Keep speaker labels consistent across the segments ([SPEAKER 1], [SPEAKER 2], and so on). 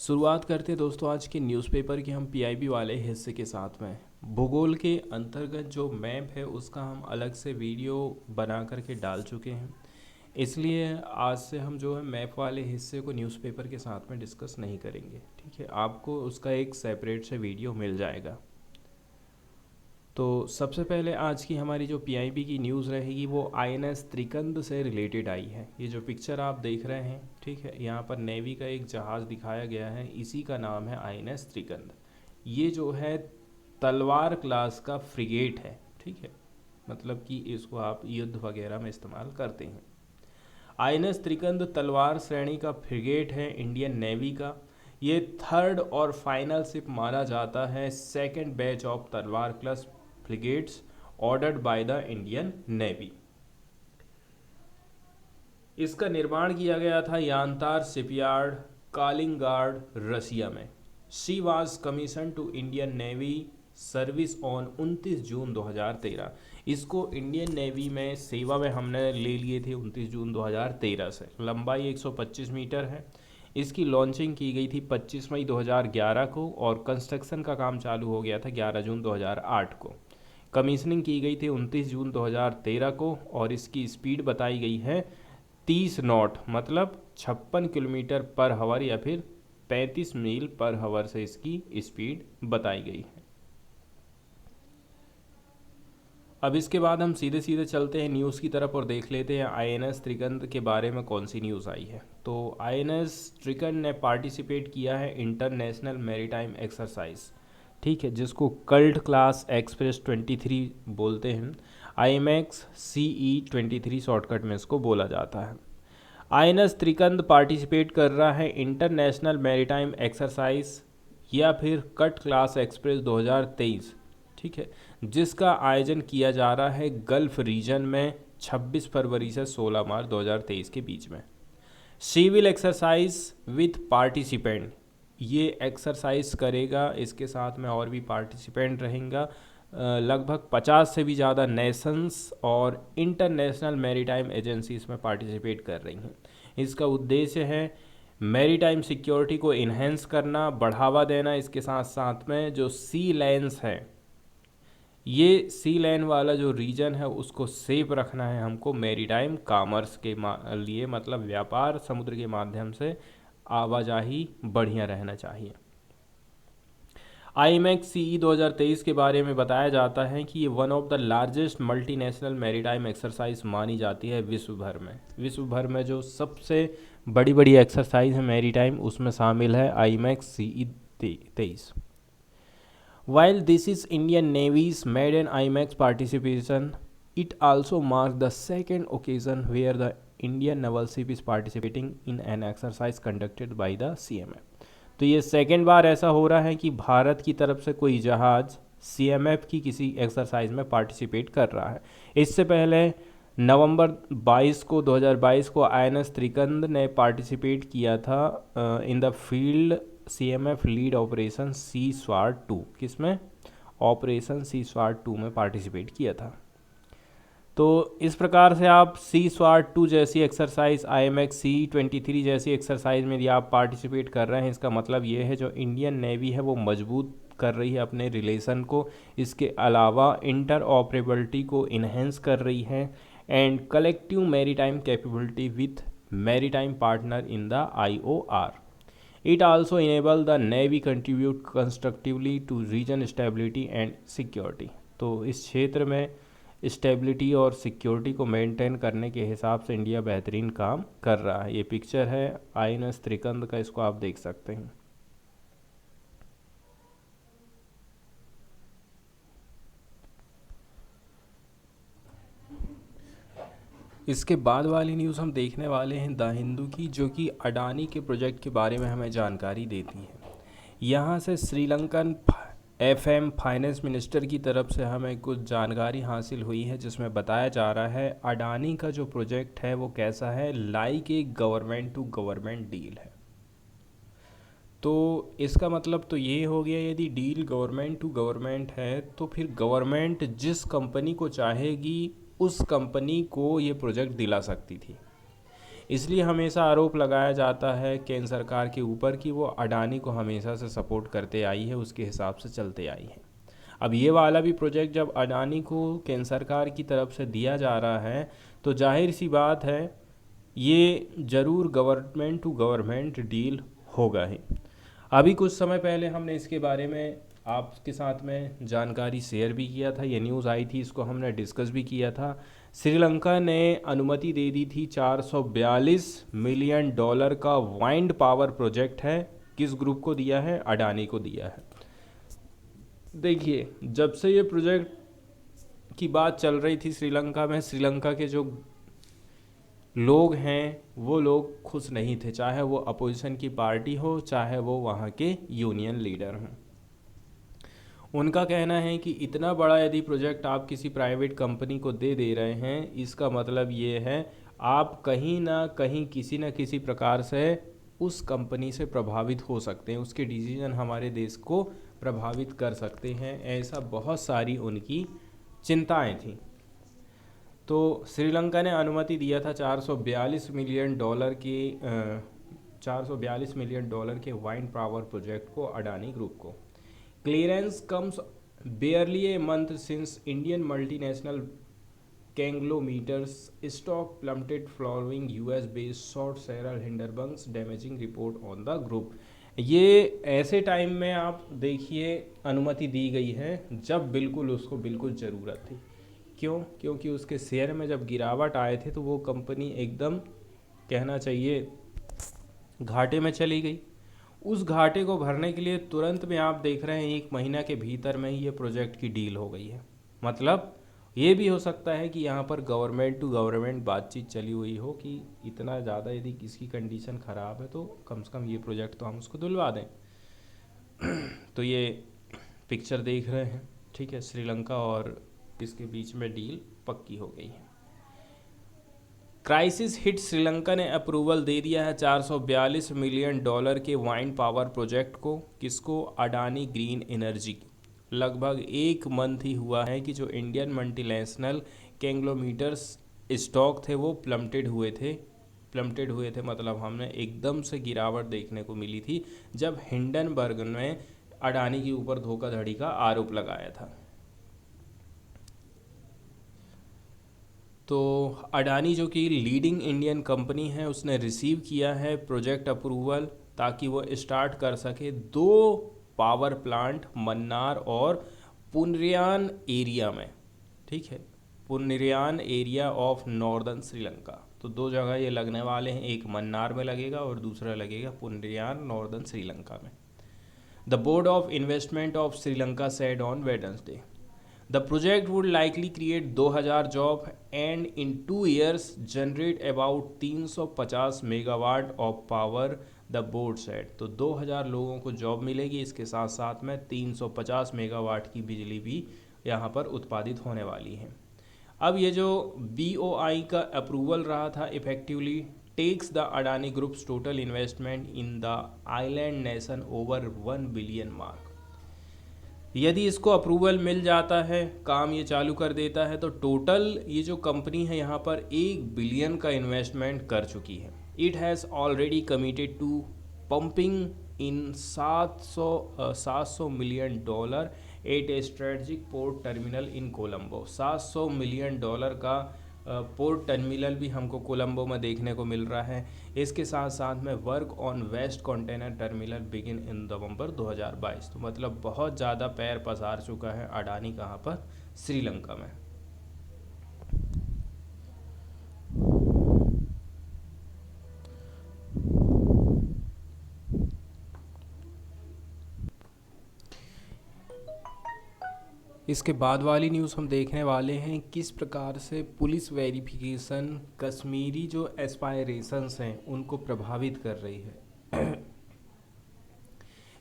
[SPEAKER 1] शुरुआत करते हैं दोस्तों आज के न्यूज़पेपर के हम पीआईबी वाले हिस्से के साथ में। भूगोल के अंतर्गत जो मैप है उसका हम अलग से वीडियो बना करके डाल चुके हैं, इसलिए आज से हम जो है मैप वाले हिस्से को न्यूज़पेपर के साथ में डिस्कस नहीं करेंगे। ठीक है, आपको उसका एक सेपरेट से वीडियो मिल जाएगा। तो सबसे पहले आज की हमारी जो पीआईबी की न्यूज़ रहेगी वो आईएनएस त्रिकंद से रिलेटेड आई है। ये जो पिक्चर आप देख रहे हैं, ठीक है, यहाँ पर नेवी का एक जहाज़ दिखाया गया है, इसी का नाम है आईएनएस त्रिकंद। ये जो है तलवार क्लास का फ्रिगेट है। ठीक है, मतलब कि इसको आप युद्ध वगैरह में इस्तेमाल करते हैं। आईएनएस त्रिकंद तलवार श्रेणी का फ्रिगेट है इंडियन नेवी का। ये थर्ड और फाइनल शिप माना जाता है सेकेंड बैच ऑफ तलवार class frigates ordered by the Indian navy. इसका निर्माण किया गया था यांतार शिपयार्ड, कालिंगार्ड, रसिया में। She was commission to Indian Navy service on 29 June 2013। इसको इंडियन नेवी में सेवा में हमने ले लिए थे 29 जून 2013 से। लंबाई 125 मीटर है। इसकी लॉन्चिंग की गई थी 25 मई 2011 को और कंस्ट्रक्शन का काम चालू हो गया था 11 जून 2008 को। कमीशनिंग की गई थी 29 जून 2013 को और इसकी स्पीड बताई गई है 30 नॉट, मतलब 56 किलोमीटर पर हावर या फिर 35 मील पर हावर से इसकी स्पीड बताई गई है। अब इसके बाद हम सीधे सीधे चलते हैं न्यूज़ की तरफ और देख लेते हैं आईएनएस त्रिकंद के बारे में कौन सी न्यूज़ आई है। तो आईएनएस त्रिकंद ने पार्टिसिपेट किया है इंटरनेशनल मैरीटाइम एक्सरसाइज, ठीक है, जिसको कल्ट क्लास एक्सप्रेस 23 बोलते हैं। आईएमएक्स CE-23 शॉर्टकट में इसको बोला जाता है। आईएनएस त्रिकंद पार्टिसिपेट कर रहा है इंटरनेशनल मैरीटाइम एक्सरसाइज या फिर कट क्लास एक्सप्रेस 2023, ठीक है, जिसका आयोजन किया जा रहा है गल्फ रीजन में 26 फरवरी से 16 मार्च 2023 के बीच में। सिविल एक्सरसाइज विथ पार्टिसिपेंट, ये एक्सरसाइज करेगा, इसके साथ में और भी पार्टिसिपेंट रहेंगे। लगभग 50 से भी ज़्यादा नेशंस और इंटरनेशनल मैरीटाइम एजेंसी इसमें पार्टिसिपेट कर रही हैं। इसका उद्देश्य है मैरीटाइम सिक्योरिटी को इन्हेंस करना, बढ़ावा देना। इसके साथ साथ में जो सी लाइन्स हैं, ये सी लाइन वाला जो रीजन है उसको सेफ रखना है हमको मैरीटाइम कॉमर्स के लिए, मतलब व्यापार समुद्र के माध्यम से आवाजाही बढ़िया रहना चाहिए। आईएमएक्स CE 2023 के बारे में बताया जाता है कि ये one of the largest multinational maritime exercise मानी जाती है विश्व भर में। विश्व भर में जो सबसे बड़ी बड़ी एक्सरसाइज है मैरीटाइम, उसमें शामिल है IMAX CE 23। While this is Indian Navy's maiden IMEX participation, it also marks the second occasion where the Indian naval ship is participating in an exercise conducted by the CMF। तो ये second बार ऐसा हो रहा है कि भारत की तरफ से कोई जहाज़ CMF की किसी एक्सरसाइज में पार्टिसिपेट कर रहा है। इससे पहले नवंबर 2022 को आईएनएस त्रिकंद ने पार्टिसिपेट किया था in the field CMF lead operation sea sword 2, किसमें? ऑपरेशन सी स्वार्ड 2 में पार्टिसिपेट किया था। तो इस प्रकार से आप सी स्वार्ड 2 जैसी एक्सरसाइज, IMX CE-23 जैसी एक्सरसाइज में यदि आप पार्टिसिपेट कर रहे हैं, इसका मतलब ये है जो इंडियन नेवी है वो मजबूत कर रही है अपने रिलेशन को। इसके अलावा इंटर ऑपरेबिलिटी को इन्हेंस कर रही है and collective maritime capability with maritime partner in the IOR। It also enable the Navy contribute constructively to region stability and security। तो इस क्षेत्र में स्टेबिलिटी और सिक्योरिटी को मेंटेन करने के हिसाब से इंडिया बेहतरीन काम कर रहा है। ये पिक्चर है आईएनएस त्रिकंद का, इसको आप देख सकते हैं। इसके बाद वाली न्यूज़ हम देखने वाले हैं द हिंदू की, जो कि अडानी के प्रोजेक्ट के बारे में हमें जानकारी देती है। यहाँ से श्रीलंकन FM फाइनेंस मिनिस्टर की तरफ से हमें कुछ जानकारी हासिल हुई है, जिसमें बताया जा रहा है अडानी का जो प्रोजेक्ट है वो कैसा है, लाइक एक गवर्नमेंट टू गवर्नमेंट डील है। तो इसका मतलब तो ये हो गया, यदि डील गवर्नमेंट टू गवर्नमेंट है तो फिर गवर्नमेंट जिस कंपनी को चाहेगी उस कंपनी को ये प्रोजेक्ट दिला सकती थी। इसलिए हमेशा आरोप लगाया जाता है केंद्र सरकार के ऊपर कि वो अडानी को हमेशा से सपोर्ट करते आई है, उसके हिसाब से चलते आई है। अब ये वाला भी प्रोजेक्ट जब अडानी को केंद्र सरकार की तरफ से दिया जा रहा है तो जाहिर सी बात है ये ज़रूर गवर्नमेंट टू गवर्नमेंट डील होगा ही। अभी कुछ समय पहले हमने इसके बारे में आपके साथ में जानकारी शेयर भी किया था, ये न्यूज़ आई थी, इसको हमने डिस्कस भी किया था। श्रीलंका ने अनुमति दे दी थी 442 मिलियन डॉलर का वाइंड पावर प्रोजेक्ट है। किस ग्रुप को दिया है? अडानी को दिया है। देखिए, जब से ये प्रोजेक्ट की बात चल रही थी श्रीलंका में, श्रीलंका के जो लोग हैं वो लोग खुश नहीं थे, चाहे वो अपोजिशन की पार्टी हो, चाहे वो वहाँ के यूनियन लीडर हों। उनका कहना है कि इतना बड़ा यदि प्रोजेक्ट आप किसी प्राइवेट कंपनी को दे रहे हैं, इसका मतलब ये है आप कहीं ना कहीं किसी न किसी प्रकार से उस कंपनी से प्रभावित हो सकते हैं, उसके डिसीजन हमारे देश को प्रभावित कर सकते हैं। ऐसा बहुत सारी उनकी चिंताएं थीं। तो श्रीलंका ने अनुमति दिया था 442 मिलियन डॉलर की 442 मिलियन डॉलर के वाइंड पावर प्रोजेक्ट को अडानी ग्रुप को। Clearance comes barely a month since Indian multinational conglomerates stock plummeted following US based short seller Hindenburg's damaging report on the group. ये ऐसे टाइम में आप देखिए अनुमति दी गई है जब बिल्कुल उसको बिल्कुल ज़रूरत थी। क्यों? क्योंकि उसके शेयर में जब गिरावट आए थे तो वो कंपनी एकदम कहना चाहिए घाटे में चली गई। उस घाटे को भरने के लिए तुरंत में आप देख रहे हैं 1 महीना के भीतर में ही ये प्रोजेक्ट की डील हो गई है। मतलब ये भी हो सकता है कि यहाँ पर गवर्नमेंट टू गवर्नमेंट बातचीत चली हुई हो कि इतना ज़्यादा यदि किसकी कंडीशन ख़राब है तो कम से कम ये प्रोजेक्ट तो हम उसको दिलवा दें। तो ये पिक्चर देख रहे हैं, ठीक है, श्रीलंका और इसके बीच में डील पक्की हो गई है। क्राइसिस हिट श्रीलंका ने अप्रूवल दे दिया है 442 मिलियन डॉलर के वाइंड पावर प्रोजेक्ट को। किसको? Adani green energy. लगभग 1 मंथ ही हुआ है कि जो इंडियन मल्टीनेशनल कैंग्लोमीटर्स स्टॉक थे वो प्लम्प्टेड हुए थे मतलब हमने एकदम से गिरावट देखने को मिली थी जब हिंडनबर्ग ने अडानी के ऊपर धोखाधड़ी का आरोप लगाया था। तो अडानी जो कि लीडिंग इंडियन कंपनी है उसने रिसीव किया है प्रोजेक्ट अप्रूवल ताकि वो स्टार्ट कर सके 2 पावर प्लांट मन्नार और पुनरियान एरिया में, ठीक है, पुनरियान एरिया ऑफ नॉर्दर्न श्रीलंका। तो 2 जगह ये लगने वाले हैं, एक मन्नार में लगेगा और दूसरा लगेगा पुनरियान नॉर्दर्न श्रीलंका में। The board of investment of Sri Lanka said on Wednesday the project would likely create 2000 job and in 2 years generate about 350 megawatt of power, the board set. तो 2000 लोगों को जॉब मिलेगी, इसके साथ साथ में 350 मेगावाट की बिजली भी यहाँ पर उत्पादित होने वाली है। अब ये जो BOI का अप्रूवल रहा था effectively takes the Adani group's total investment in the island nation over 1 billion mark. यदि इसको अप्रूवल मिल जाता है, काम ये चालू कर देता है, तो टोटल ये जो कंपनी है यहाँ पर 1 बिलियन का इन्वेस्टमेंट कर चुकी है। It has already committed to pumping in 700 million dollar at a strategic port terminal in Colombo. 700 million dollar का पोर्ट टर्मिनल भी हमको कोलंबो में देखने को मिल रहा है। इसके साथ साथ में work on West Container Terminal begin in November 2022। तो मतलब बहुत ज़्यादा पैर पसार चुका है अडानी कहाँ पर? श्रीलंका में। इसके बाद वाली न्यूज़ हम देखने वाले हैं किस प्रकार से पुलिस वेरिफिकेशन कश्मीरी जो एस्पायरेशंस हैं उनको प्रभावित कर रही है।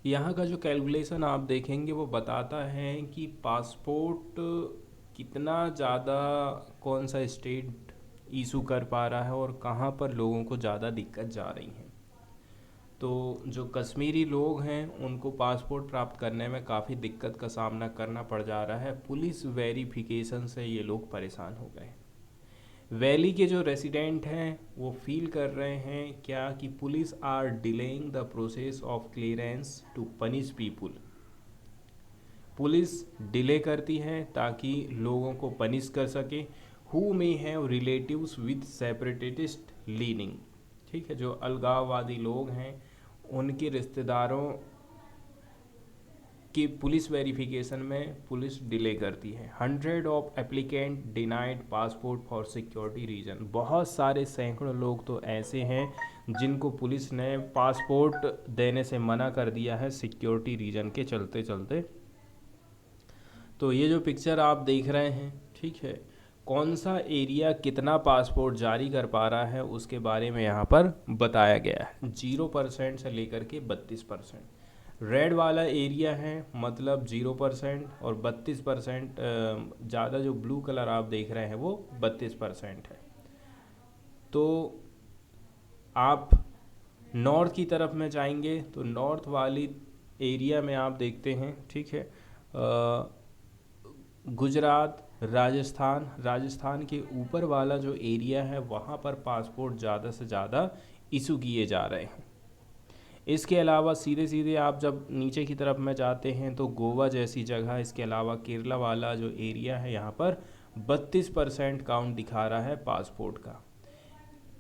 [SPEAKER 1] यहाँ का जो कैलकुलेशन आप देखेंगे वो बताता है कि पासपोर्ट कितना ज़्यादा कौन सा स्टेट इशू कर पा रहा है और कहाँ पर लोगों को ज़्यादा दिक्कत जा रही है। तो जो कश्मीरी लोग हैं उनको पासपोर्ट प्राप्त करने में काफ़ी दिक्कत का सामना करना पड़ जा रहा है। पुलिस वेरिफिकेशन से ये लोग परेशान हो गए। वैली के जो रेसिडेंट हैं वो फील कर रहे हैं क्या कि police are delaying the process of clearance to punish people. Police delay करती है ताकि लोगों को पनिश कर सके। Who may have relatives with separatist leaning, ठीक है, जो अलगाववादी लोग हैं उनके रिश्तेदारों कि पुलिस वेरिफिकेशन में पुलिस डिले करती है। 100 of applicant denied passport for security reason, बहुत सारे सैकड़ों लोग तो ऐसे हैं जिनको पुलिस ने पासपोर्ट देने से मना कर दिया है सिक्योरिटी रीजन के चलते चलते। तो ये जो पिक्चर आप देख रहे हैं, ठीक है, कौन सा एरिया कितना पासपोर्ट जारी कर पा रहा है उसके बारे में यहाँ पर बताया गया है। 0% से लेकर के 32%। रेड वाला एरिया है मतलब 0% और 32%, ज़्यादा जो ब्लू कलर आप देख रहे हैं वो 32% है। तो आप नॉर्थ की तरफ में जाएंगे तो नॉर्थ वाली एरिया में आप देखते हैं, ठीक है, गुजरात, राजस्थान के ऊपर वाला जो एरिया है वहाँ पर पासपोर्ट ज़्यादा से ज़्यादा इशू किए जा रहे हैं। इसके अलावा सीधे सीधे आप जब नीचे की तरफ में जाते हैं तो गोवा जैसी जगह, इसके अलावा केरला वाला जो एरिया है यहाँ पर 32% काउंट दिखा रहा है पासपोर्ट का।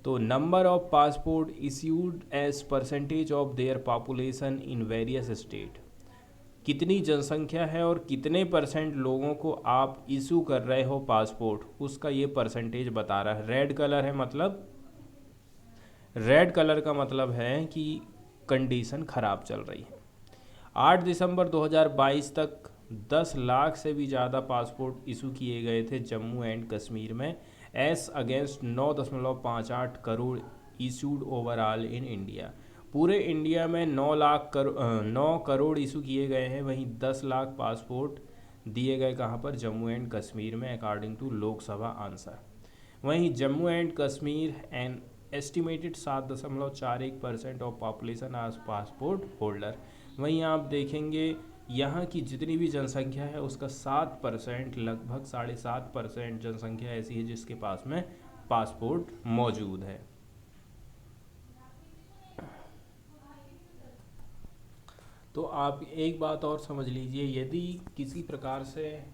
[SPEAKER 1] तो number of passport issued as percentage of their population in various state, कितनी जनसंख्या है और कितने % लोगों को आप इशू कर रहे हो पासपोर्ट, उसका ये परसेंटेज बता रहा है। रेड कलर का मतलब है कि कंडीशन ख़राब चल रही है। 8 दिसंबर 2022 तक 10 लाख से भी ज़्यादा पासपोर्ट इशू किए गए थे जम्मू एंड कश्मीर में, S against 9.58 crore issued overall in India. पूरे इंडिया में 9 करोड़ इशू किए गए हैं, वहीं 10 लाख पासपोर्ट दिए गए कहाँ पर, जम्मू एंड कश्मीर में, अकॉर्डिंग टू लोकसभा आंसर। वहीं Jammu and Kashmir and estimated 7.41% of population आज पासपोर्ट होल्डर। वहीं आप देखेंगे यहाँ की जितनी भी जनसंख्या है उसका 7%, लगभग 7.5% जनसंख्या ऐसी है जिसके पास में पासपोर्ट मौजूद है। तो आप एक बात और समझ लीजिए, यदि किसी प्रकार से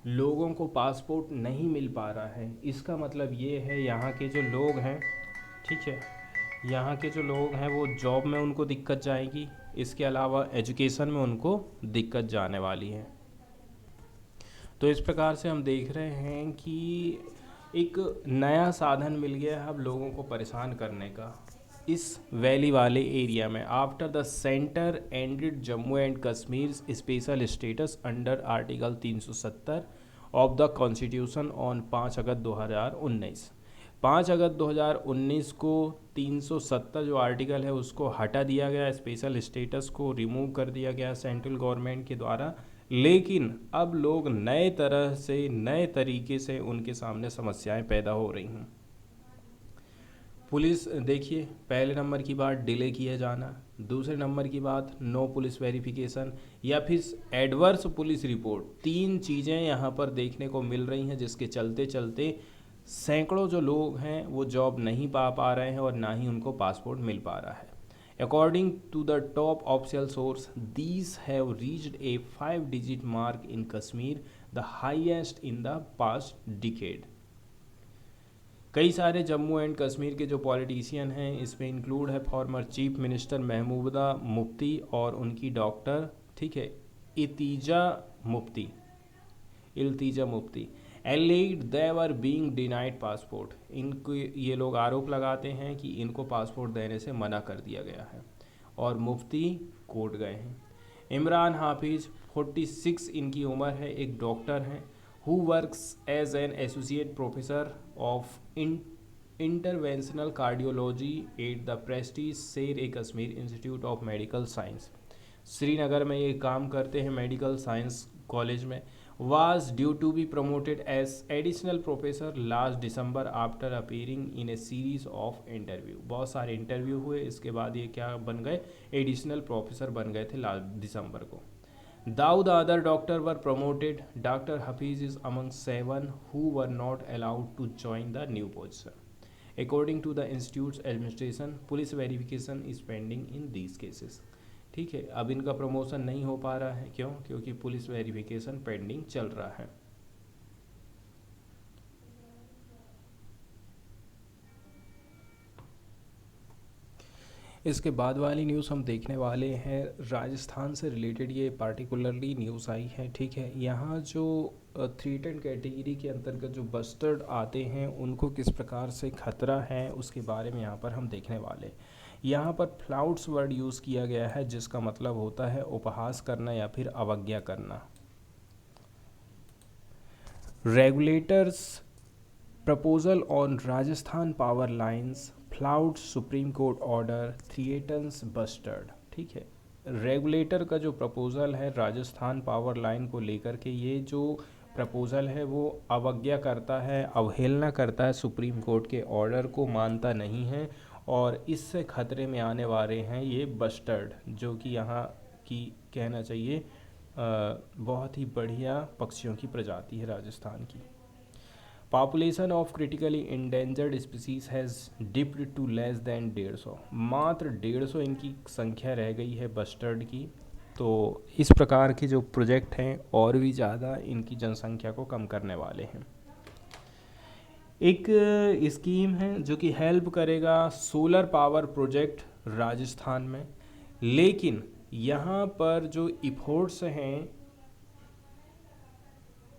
[SPEAKER 1] लोगों को पासपोर्ट नहीं मिल पा रहा है, इसका मतलब ये है यहाँ के जो लोग हैं, ठीक है, यहाँ के जो लोग हैं वो जॉब में उनको दिक्कत जाएगी, इसके अलावा एजुकेशन में उनको दिक्कत जाने वाली है। तो इस प्रकार से हम देख रहे हैं कि एक नया साधन मिल गया है अब लोगों को परेशान करने का इस वैली वाले एरिया में। After the centre ended Jammu and Kashmir special status under article 370 of the constitution on 5 अगस्त 2019। 5 अगस्त 2019 को 370 जो आर्टिकल है उसको हटा दिया गया, स्पेशल स्टेटस को रिमूव कर दिया गया सेंट्रल गवर्नमेंट के द्वारा। लेकिन अब लोग नए तरह से, नए तरीके से उनके सामने समस्याएं पैदा हो रही हैं। पुलिस, देखिए, पहले नंबर की बात डिले किया जाना, दूसरे नंबर की बात नो पुलिस वेरिफिकेशन या फिर एडवर्स पुलिस रिपोर्ट, 3 चीज़ें यहाँ पर देखने को मिल रही हैं जिसके चलते चलते सैकड़ों जो लोग हैं वो जॉब नहीं पा रहे हैं और ना ही उनको पासपोर्ट मिल पा रहा है। According to the top official source, these have reached a 5-digit mark in Kashmir, the highest in the past decade. कई सारे जम्मू एंड कश्मीर के जो पॉलिटिशियन हैं इसमें इंक्लूड है फॉर्मर चीफ मिनिस्टर महमूदा मुफ्ती और उनकी डॉक्टर, ठीक है, इल्तिजा मुफ्ती एलिड दे वर बीइंग डिनाइड पासपोर्ट। इनको ये लोग आरोप लगाते हैं कि इनको पासपोर्ट देने से मना कर दिया गया है और मुफ्ती कोर्ट गए हैं। इमरान हाफिज 46 इनकी उम्र है, एक डॉक्टर हैं, who works as an associate professor of interventional cardiology at the prestigious Sher e Kashmir institute of medical science, Srinagar में ये काम करते हैं मेडिकल साइंस कॉलेज में। was due to be promoted as additional professor last December after appearing in a series of interview। बहुत सारे interview हुए, इसके बाद ये क्या बन गए, एडिशनल प्रोफेसर बन गए थे लास्ट दिसंबर को। Though the other doctor were promoted, Dr. Hafiz is among 7 who were not allowed to join the new position. According to the institute's administration, police verification is pending in these cases. ठीक है, अब इनका promotion नहीं हो पा रहा है, क्यों? क्योंकि पुलिस वेरिफिकेशन पेंडिंग चल रहा है। इसके बाद वाली न्यूज़ हम देखने वाले हैं राजस्थान से रिलेटेड, ये पार्टिकुलरली न्यूज़ आई है। ठीक है, यहाँ जो 310 कैटेगरी के अंतर्गत जो बस्टर्ड आते हैं उनको किस प्रकार से खतरा है उसके बारे में यहाँ पर हम देखने वाले। यहाँ पर फ्लाउट्स वर्ड यूज़ किया गया है जिसका मतलब होता है उपहास करना या फिर अवज्ञा करना। Regulators proposal on Rajasthan power lines flout supreme court order threatens bustard. ठीक है, रेगुलेटर का जो प्रपोज़ल है राजस्थान पावर लाइन को लेकर के, ये जो प्रपोज़ल है वो अवज्ञा करता है, अवहेलना करता है, सुप्रीम कोर्ट के ऑर्डर को मानता नहीं है और इससे खतरे में आने वाले हैं ये बस्टर्ड, जो कि यहाँ की कहना चाहिए बहुत ही बढ़िया पक्षियों की प्रजाति है राजस्थान की। Population of critically endangered species has dipped to less than 150, मात्र 150 इनकी संख्या रह गई है बस्टर्ड की। तो इस प्रकार के जो प्रोजेक्ट हैं और भी ज़्यादा इनकी जनसंख्या को कम करने वाले हैं। एक स्कीम है जो कि हेल्प करेगा सोलर पावर प्रोजेक्ट राजस्थान में, लेकिन यहाँ पर जो इफोर्ट्स हैं,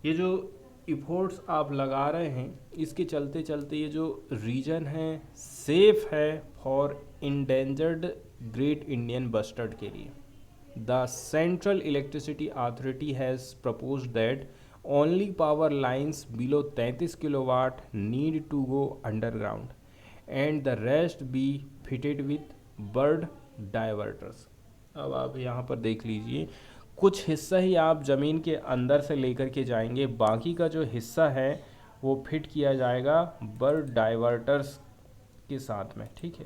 [SPEAKER 1] ये जो इफोर्ट्स आप लगा रहे हैं इसके चलते चलते ये जो रीजन है सेफ है for endangered great Indian bustard के लिए। The central electricity authority has proposed that only power lines below 33 kilowatt need to go underground and the rest be fitted with bird diverters. अब आप यहाँ पर देख लीजिए, कुछ हिस्सा ही आप ज़मीन के अंदर से लेकर के जाएंगे, बाकी का जो हिस्सा है वो फिट किया जाएगा बर्ड डाइवर्टर्स के साथ में। ठीक है,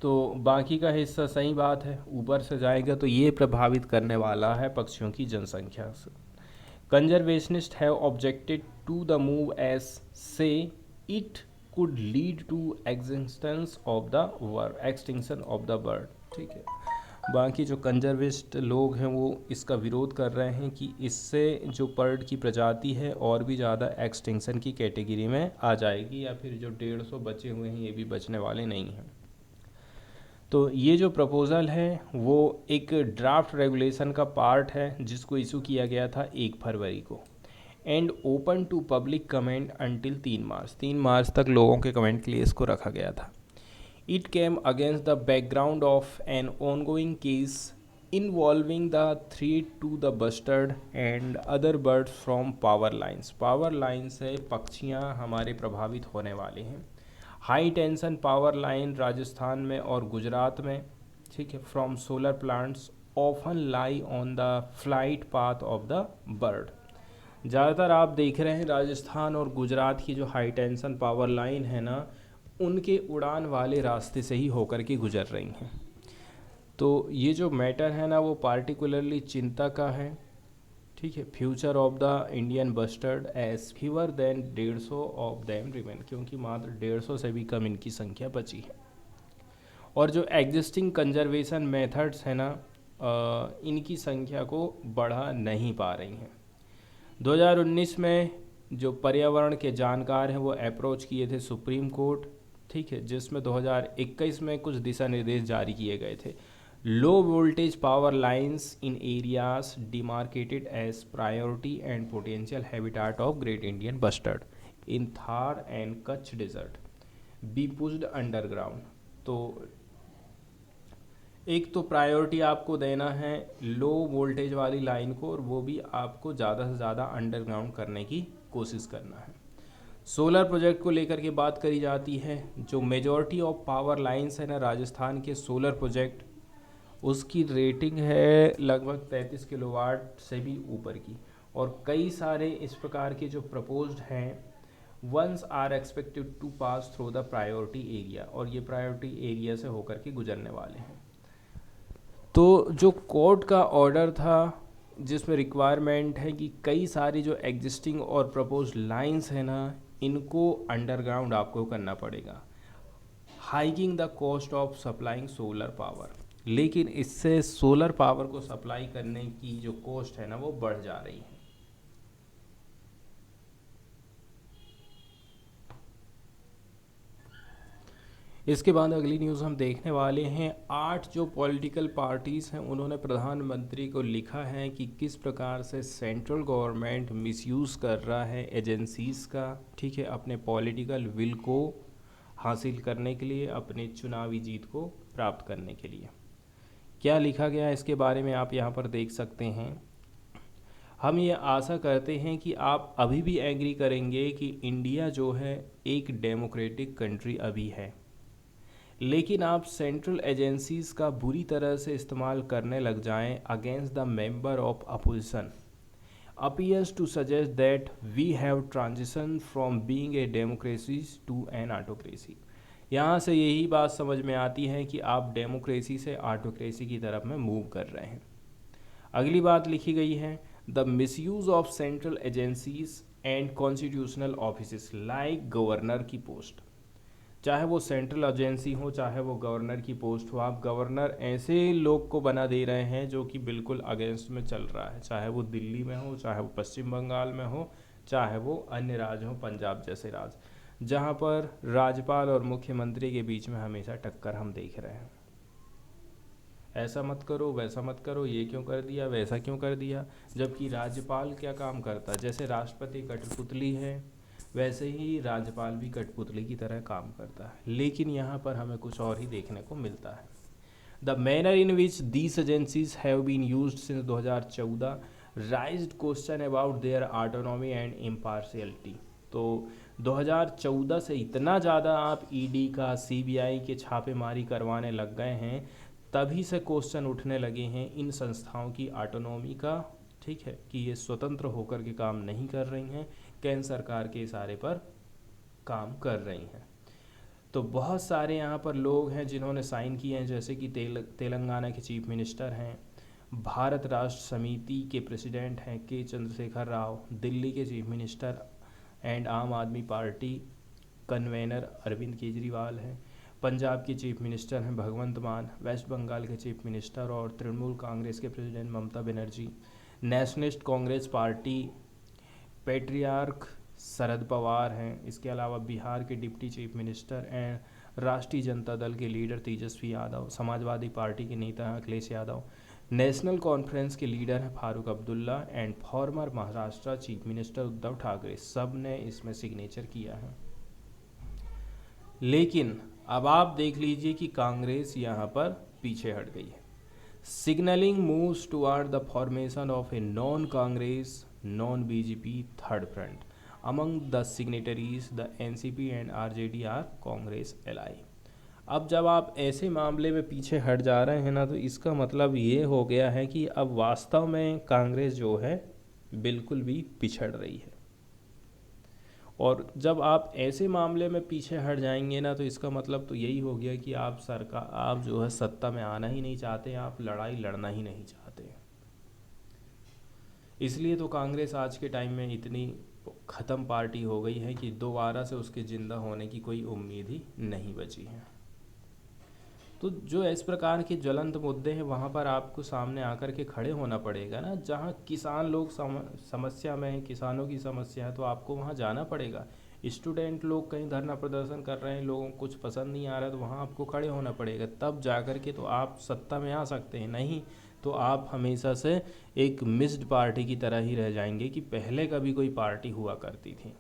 [SPEAKER 1] तो बाकी का हिस्सा सही बात है ऊपर से जाएगा, तो ये प्रभावित करने वाला है पक्षियों की जनसंख्या से। Conservationists have objected to the move as से it could lead to extinction of the bird. ठीक है, बाकी जो कंजर्विस्ट लोग हैं वो इसका विरोध कर रहे हैं कि इससे जो बर्ड की प्रजाति है और भी ज़्यादा एक्सटिंक्शन की कैटेगरी में आ जाएगी, या फिर जो 150 बचे हुए हैं ये भी बचने वाले नहीं हैं। तो ये जो प्रपोज़ल है वो एक ड्राफ्ट रेगुलेशन का पार्ट है जिसको इशू किया गया था 1 फरवरी को, and open to public comment until 3 March तक लोगों के कमेंट के लिए इसको रखा गया था। It came against the background of an ongoing case involving the threat to the bustard and other birds from power lines. Power lines से पक्षियाँ हमारे प्रभावित होने वाले हैं। High tension power line Rajasthan में और गुजरात में, ठीक है, from solar plants often lie on the flight path of the bird. ज़्यादातर आप देख रहे हैं राजस्थान और गुजरात की जो हाई टेंशन पावर लाइन है ना, उनके उड़ान वाले रास्ते से ही होकर के गुजर रही हैं। तो ये जो मैटर है ना वो पार्टिकुलरली चिंता का है। ठीक है, future of the Indian bustard as fewer than 150 of them remain, क्योंकि मात्र 150 से भी कम इनकी संख्या बची है। और जो एग्जिस्टिंग कंजर्वेशन मेथड्स है ना, इनकी संख्या को बढ़ा नहीं पा रही हैं। 2019 में जो पर्यावरण के जानकार हैं वो अप्रोच किए थे सुप्रीम कोर्ट, ठीक है, जिसमें 2021 में कुछ दिशा निर्देश जारी किए गए थे। Low voltage power lines in areas demarcated as priority and potential habitat of great Indian bustard in Thar and Kutch desert be pushed underground. तो एक तो प्रायोरिटी आपको देना है लो वोल्टेज वाली लाइन को, और वो भी आपको ज़्यादा से ज़्यादा अंडरग्राउंड करने की कोशिश करना है। सोलर प्रोजेक्ट को लेकर के बात करी जाती है। जो मेजॉरिटी ऑफ पावर लाइंस है ना राजस्थान के सोलर प्रोजेक्ट, उसकी रेटिंग है लगभग 33 किलोवाट से भी ऊपर की, और कई सारे इस प्रकार के जो प्रपोज्ड हैं ones are expected to pass through the priority area, और ये प्रायोरिटी एरिया से होकर के गुजरने वाले हैं। तो जो कोर्ट का ऑर्डर था जिसमें रिक्वायरमेंट है कि कई सारी जो एग्जिस्टिंग और प्रपोज लाइंस है ना, इनको अंडरग्राउंड आपको करना पड़ेगा, hiking the cost of supplying solar power. लेकिन इससे सोलर पावर को सप्लाई करने की जो कॉस्ट है ना वो बढ़ जा रही है। इसके बाद अगली न्यूज़ हम देखने वाले हैं, 8 जो पॉलिटिकल पार्टीज़ हैं उन्होंने प्रधानमंत्री को लिखा है कि किस प्रकार से सेंट्रल गवर्नमेंट मिसयूज़ कर रहा है एजेंसीज़ का, ठीक है, अपने पॉलिटिकल विल को हासिल करने के लिए, अपने चुनावी जीत को प्राप्त करने के लिए। क्या लिखा गया है इसके बारे में आप यहाँ पर देख सकते हैं। हम ये आशा करते हैं कि आप अभी भी एग्री करेंगे कि इंडिया जो है एक डेमोक्रेटिक कंट्री अभी है, लेकिन आप सेंट्रल एजेंसीज़ का बुरी तरह से इस्तेमाल करने लग जाएं against the member of opposition appears to suggest that we have transitioned from being a democracy to an autocracy। यहाँ से यही बात समझ में आती है कि आप डेमोक्रेसी से ऑटोक्रेसी की तरफ में मूव कर रहे हैं। अगली बात लिखी गई है, the misuse of central agencies and constitutional office like governor की पोस्ट, चाहे वो सेंट्रल एजेंसी हो चाहे वो गवर्नर की पोस्ट हो, आप गवर्नर ऐसे लोग को बना दे रहे हैं जो कि बिल्कुल अगेंस्ट में चल रहा है, चाहे वो दिल्ली में हो, चाहे वो पश्चिम बंगाल में हो, चाहे वो अन्य राज्य हो, पंजाब जैसे राज्य, जहाँ पर राज्यपाल और मुख्यमंत्री के बीच में हमेशा टक्कर हम देख रहे हैं। ऐसा मत करो, वैसा मत करो, ये क्यों कर दिया, वैसा क्यों कर दिया, जबकि राज्यपाल क्या काम करता है, जैसे राष्ट्रपति कठपुतली है वैसे ही राज्यपाल भी कठपुतली की तरह काम करता है। लेकिन यहाँ पर हमें कुछ और ही देखने को मिलता है। The manner in which these agencies have been used since 2014 raised question about their autonomy and impartiality. तो 2014 से इतना ज़्यादा आप ईडी का, सीबीआई के छापेमारी करवाने लग गए हैं, तभी से क्वेश्चन उठने लगे हैं इन संस्थाओं की ऑटोनॉमी का, ठीक है, कि ये स्वतंत्र होकर के काम नहीं कर रही हैं, केंद्र सरकार के इशारे पर काम कर रही हैं। तो बहुत सारे यहाँ पर लोग हैं जिन्होंने साइन किए हैं, जैसे कि तेलंगाना के चीफ मिनिस्टर हैं, भारत राष्ट्र समिति के प्रेसिडेंट हैं के चंद्रशेखर राव, दिल्ली के चीफ मिनिस्टर एंड आम आदमी पार्टी कन्वेनर अरविंद केजरीवाल हैं, पंजाब के चीफ मिनिस्टर हैं भगवंत मान, वेस्ट बंगाल के चीफ मिनिस्टर और तृणमूल कांग्रेस के प्रेसिडेंट ममता बनर्जी, नेशनलिस्ट कांग्रेस पार्टी पैट्रियार्क शरद पवार हैं, इसके अलावा बिहार के डिप्टी चीफ मिनिस्टर एंड राष्ट्रीय जनता दल के लीडर तेजस्वी यादव, समाजवादी पार्टी के नेता हैं अखिलेश यादव, नेशनल कॉन्फ्रेंस के लीडर हैं Farooq Abdullah and farmer Maharashtra chief minister Uddhav Thackeray, सब ने इसमें सिग्नेचर किया है। लेकिन अब आप देख लीजिए कि कांग्रेस यहाँ पर पीछे हट गई है। Signalling moves toward the formation of a non Congress non BJP third front among the signatories the NCP and RJD are Congress ally. अब जब आप ऐसे मामले में पीछे हट जा रहे हैं ना, तो इसका मतलब ये हो गया है कि अब वास्तव में कांग्रेस जो है बिल्कुल भी पिछड़ रही है। और जब आप ऐसे मामले में पीछे हट जाएंगे ना, तो इसका मतलब तो यही हो गया कि आप जो है सत्ता में आना ही नहीं चाहते, आप लड़ाई लड़ना ही नहीं चाहते। इसलिए तो कांग्रेस आज के टाइम में इतनी ख़त्म पार्टी हो गई है कि दोबारा से उसके ज़िंदा होने की कोई उम्मीद ही नहीं बची है। तो जो इस प्रकार के ज्वलंत मुद्दे हैं वहाँ पर आपको सामने आकर के खड़े होना पड़ेगा ना। जहाँ किसान लोग समस्या में हैं, किसानों की समस्या है, तो आपको वहाँ जाना पड़ेगा। स्टूडेंट लोग कहीं धरना प्रदर्शन कर रहे हैं, लोगों को कुछ पसंद नहीं आ रहा, तो वहाँ आपको खड़े होना पड़ेगा, तब जा कर के तो आप सत्ता में आ सकते हैं। नहीं तो आप हमेशा से एक मिस्ड पार्टी की तरह ही रह जाएंगे कि पहले कभी कोई पार्टी हुआ करती थी।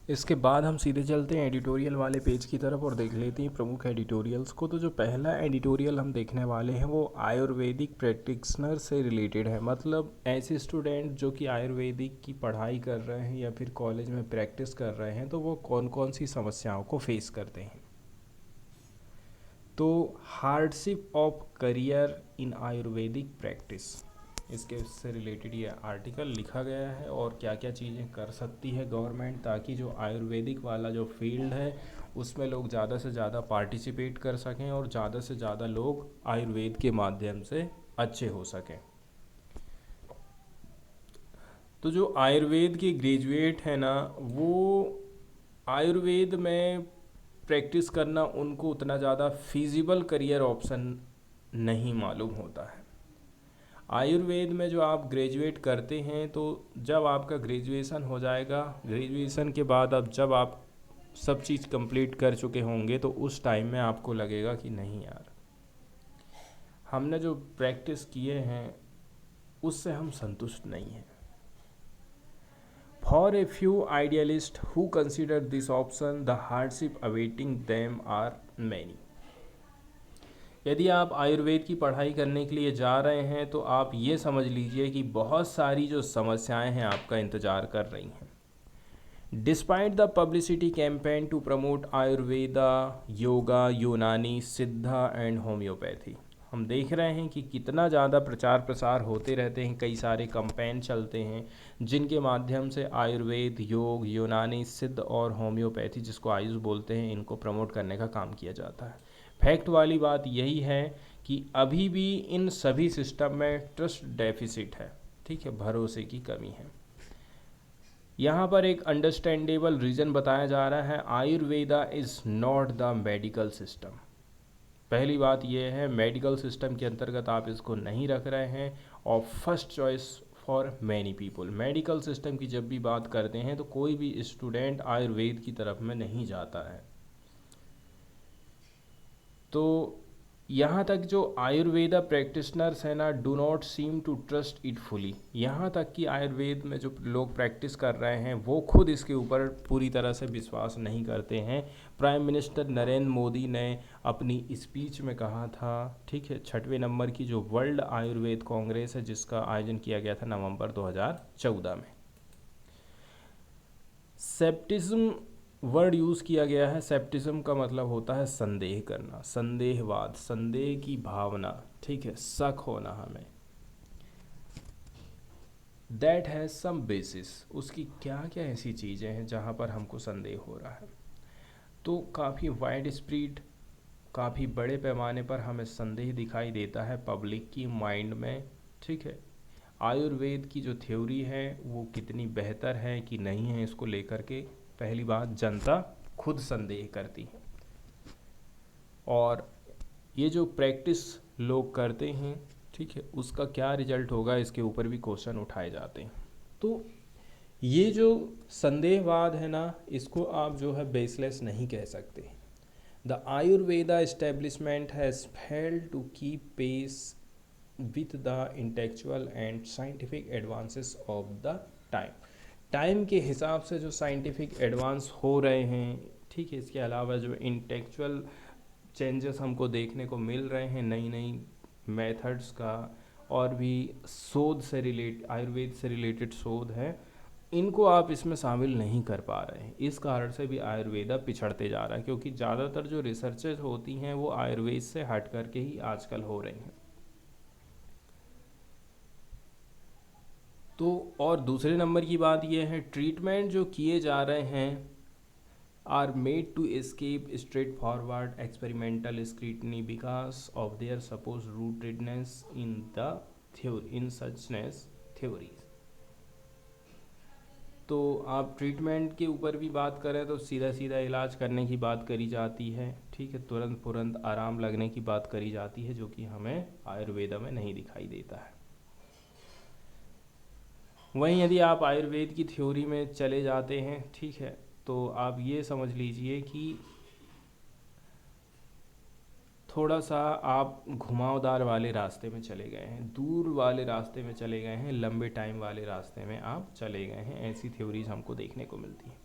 [SPEAKER 1] इसके बाद हम सीधे चलते हैं एडिटोरियल वाले पेज की तरफ और देख लेते हैं प्रमुख एडिटोरियल्स को। तो जो पहला एडिटोरियल हम देखने वाले हैं वो आयुर्वेदिक प्रैक्टिशनर से रिलेटेड है। मतलब ऐसे स्टूडेंट जो कि आयुर्वेदिक की पढ़ाई कर रहे हैं या फिर कॉलेज में प्रैक्टिस कर रहे हैं, तो वो कौन कौन सी समस्याओं को फेस करते हैं। तो hardship of career in Ayurvedic practice, इसके से रिलेटेड ये आर्टिकल लिखा गया है और क्या क्या चीज़ें कर सकती है गवर्नमेंट ताकि जो आयुर्वेदिक वाला जो फील्ड है उसमें लोग ज़्यादा से ज़्यादा पार्टिसिपेट कर सकें और ज़्यादा से ज़्यादा लोग आयुर्वेद के माध्यम से अच्छे हो सकें। तो जो आयुर्वेद के ग्रेजुएट हैं ना, वो आयुर्वेद में प्रैक्टिस करना उनको उतना ज़्यादा फिजिबल करियर ऑप्शन नहीं मालूम होता है। आयुर्वेद में जो आप ग्रेजुएट करते हैं, तो जब आपका ग्रेजुएशन हो जाएगा, ग्रेजुएशन के बाद अब जब आप सब चीज़ कंप्लीट कर चुके होंगे, तो उस टाइम में आपको लगेगा कि नहीं यार, हमने जो प्रैक्टिस किए हैं उससे हम संतुष्ट नहीं हैं। For a few idealist who consider this option, the hardship awaiting them are many. यदि आप आयुर्वेद की पढ़ाई करने के लिए जा रहे हैं, तो आप ये समझ लीजिए कि बहुत सारी जो समस्याएं हैं आपका इंतज़ार कर रही हैं। Despite the publicity campaign to promote Ayurveda, yoga, Unani, Siddha and homeopathy, हम देख रहे हैं कि कितना ज़्यादा प्रचार प्रसार होते रहते हैं, कई सारे कैंपेन चलते हैं जिनके माध्यम से आयुर्वेद, योग, यूनानी, सिद्ध और होम्योपैथी, जिसको आयुष बोलते हैं, इनको प्रमोट करने का काम किया जाता है। फैक्ट वाली बात यही है कि अभी भी इन सभी सिस्टम में ट्रस्ट डेफिसिट है, ठीक है, भरोसे की कमी है। यहाँ पर एक अंडरस्टैंडेबल रीज़न बताया जा रहा है, Ayurveda is not the medical system. पहली बात यह है, मेडिकल सिस्टम के अंतर्गत आप इसको नहीं रख रहे हैं, और first choice for many people. Medical system की जब भी बात करते हैं तो कोई भी स्टूडेंट आयुर्वेद की तरफ में नहीं जाता है। तो यहाँ तक जो आयुर्वेदा प्रैक्टिशनर्स हैं ना, do not seem to trust it fully. यहाँ तक कि आयुर्वेद में जो लोग प्रैक्टिस कर रहे हैं वो खुद इसके ऊपर पूरी तरह से विश्वास नहीं करते हैं। प्राइम मिनिस्टर नरेंद्र मोदी ने अपनी स्पीच में कहा था, ठीक है, 6वें नंबर की जो वर्ल्ड आयुर्वेद कांग्रेस है, जिसका आयोजन किया गया था नवंबर 2014 में, सेप्टिज्म वर्ड यूज़ किया गया है। सेप्टिज्म का मतलब होता है संदेह करना, संदेहवाद, संदेह की भावना, ठीक है, शक होना हमें। दैट हैज़ सम बेसिस, उसकी क्या क्या ऐसी चीज़ें हैं जहाँ पर हमको संदेह हो रहा है। तो काफ़ी वाइड स्प्रेड, काफ़ी बड़े पैमाने पर हमें संदेह दिखाई देता है पब्लिक की माइंड में, ठीक है। आयुर्वेद की जो थ्योरी है वो कितनी बेहतर है कि नहीं है, इसको लेकर के पहली बात जनता खुद संदेह करती है, और ये जो प्रैक्टिस लोग करते हैं, ठीक है, उसका क्या रिजल्ट होगा, इसके ऊपर भी क्वेश्चन उठाए जाते हैं। तो ये जो संदेहवाद है ना, इसको आप जो है बेसलेस नहीं कह सकते। The Ayurveda establishment has failed to keep pace with the intellectual and scientific advances of the time के हिसाब से जो साइंटिफिक एडवांस हो रहे हैं, ठीक है, इसके अलावा जो इंटेलेक्चुअल चेंजेस हमको देखने को मिल रहे हैं, नई नई मेथड्स का, और भी शोध से आयुर्वेद से रिलेटेड शोध है, इनको आप इसमें शामिल नहीं कर पा रहे हैं। इस कारण से भी आयुर्वेदा पिछड़ते जा रहा है, क्योंकि ज़्यादातर जो रिसर्चेज होती हैं वो आयुर्वेद से हट करके ही आजकल हो रही हैं। तो और दूसरे नंबर की बात यह है, ट्रीटमेंट जो किए जा रहे हैं are made to escape straightforward experimental scrutiny because of their supposed rootedness in the theory, in suchness theories. तो आप ट्रीटमेंट के ऊपर भी बात करें तो सीधा सीधा इलाज करने की बात करी जाती है, ठीक है, तुरंत आराम लगने की बात करी जाती है, जो कि हमें आयुर्वेदा में नहीं दिखाई देता है। वहीं यदि आप आयुर्वेद की थ्योरी में चले जाते हैं, ठीक है, तो आप ये समझ लीजिए कि थोड़ा सा आप घुमावदार वाले रास्ते में चले गए हैं, दूर वाले रास्ते में चले गए हैं, लंबे टाइम वाले रास्ते में आप चले गए हैं, ऐसी थ्योरीज हमको देखने को मिलती हैं।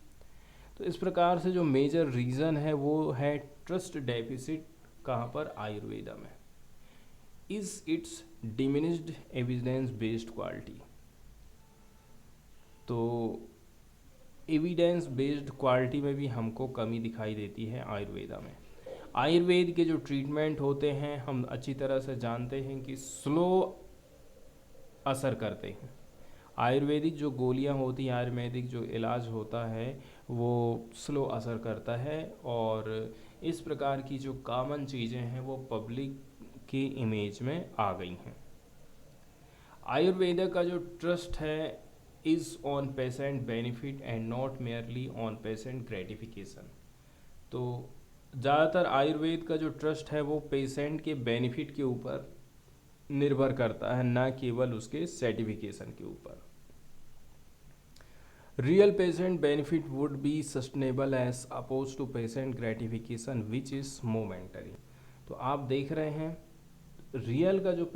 [SPEAKER 1] तो इस प्रकार से जो मेजर रीज़न है वो है ट्रस्ट डेफिसिट। कहाँ पर? आयुर्वेदा में। Is it's diminished evidence based quality. तो एविडेंस बेस्ड क्वालिटी में भी हमको कमी दिखाई देती है आयुर्वेदा में। आयुर्वेद के जो ट्रीटमेंट होते हैं हम अच्छी तरह से जानते हैं कि स्लो असर करते हैं। आयुर्वेदिक जो गोलियां होती हैं, आयुर्वेदिक जो इलाज होता है वो स्लो असर करता है। और इस प्रकार की जो कॉमन चीज़ें हैं वो पब्लिक की इमेज में आ गई हैं। आयुर्वेदा का जो ट्रस्ट है is on patient benefit and not merely on patient gratification. तो ज़्यादातर आयुर्वेद का जो ट्रस्ट है वो पेशेंट के बेनिफिट के ऊपर निर्भर करता है, ना केवल उसके सर्टिफिकेशन के ऊपर। Real patient benefit would be sustainable as opposed to patient gratification which is momentary. तो आप देख रहे हैं रियल का जो